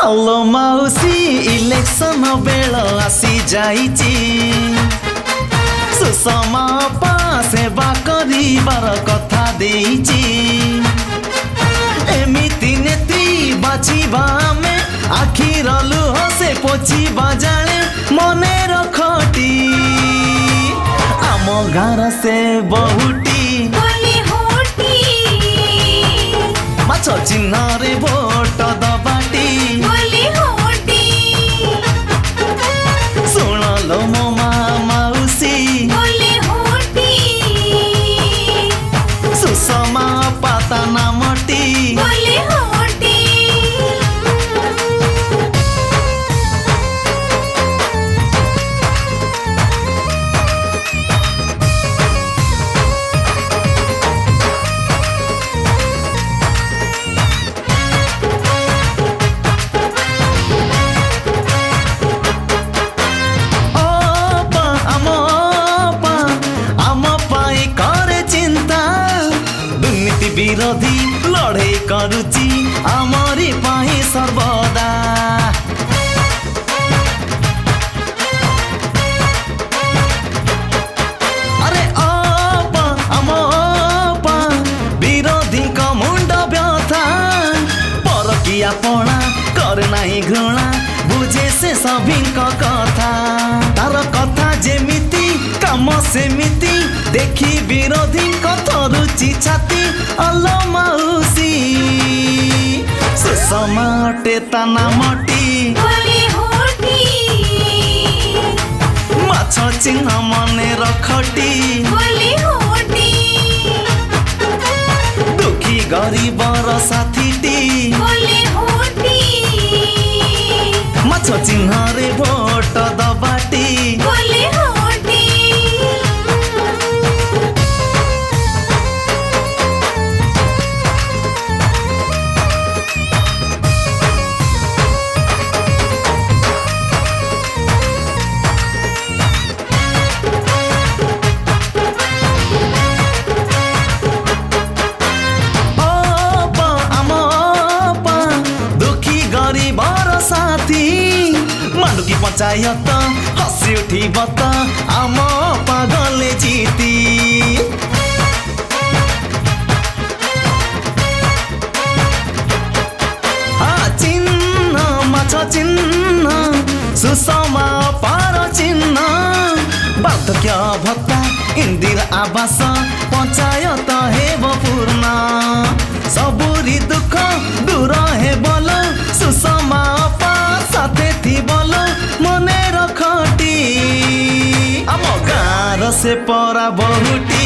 आलो माउसी election bell आसी जाइची सुषमा पा सेवा करिबार कथा देइची एमिति नेत्री बाछिबा आमे आखिर लुह से पोछिबा जाने मने रखटी आम गार से बहुटी माछ चिन्ह रे भोट दबाटी शुण लो मो माउसी सुषमा पाता नामटी विरोधी लड़े करुची आमरी पाही सर्वदा अरे विरोधी का मुंड व्यथा परकिया पणा कर नाही घृणा बुझे से सभी कथा तार कथा जेमिति काम सेमिति देखी विरोधी कथा रुचि छाती अलो माउसी सुषमाटे ता नामटी माछ चिन्ह मने रखटी दुखी गरीबर साथीटी माछ चिन्ह रे भोट दबाटी मांडुकी पंचायत हसी उठी बत आम पागले जीती चिन्ह माछ चिन्ह सुषमा पार चिन्ह बार्धक्य भत्ता इंदिरा आवास पंचायत हेब पूर्ण सबुरी दुख दूर हे बोल सुषमा साथे थी बोलो मने रखटी आम गार से परा बहुटी।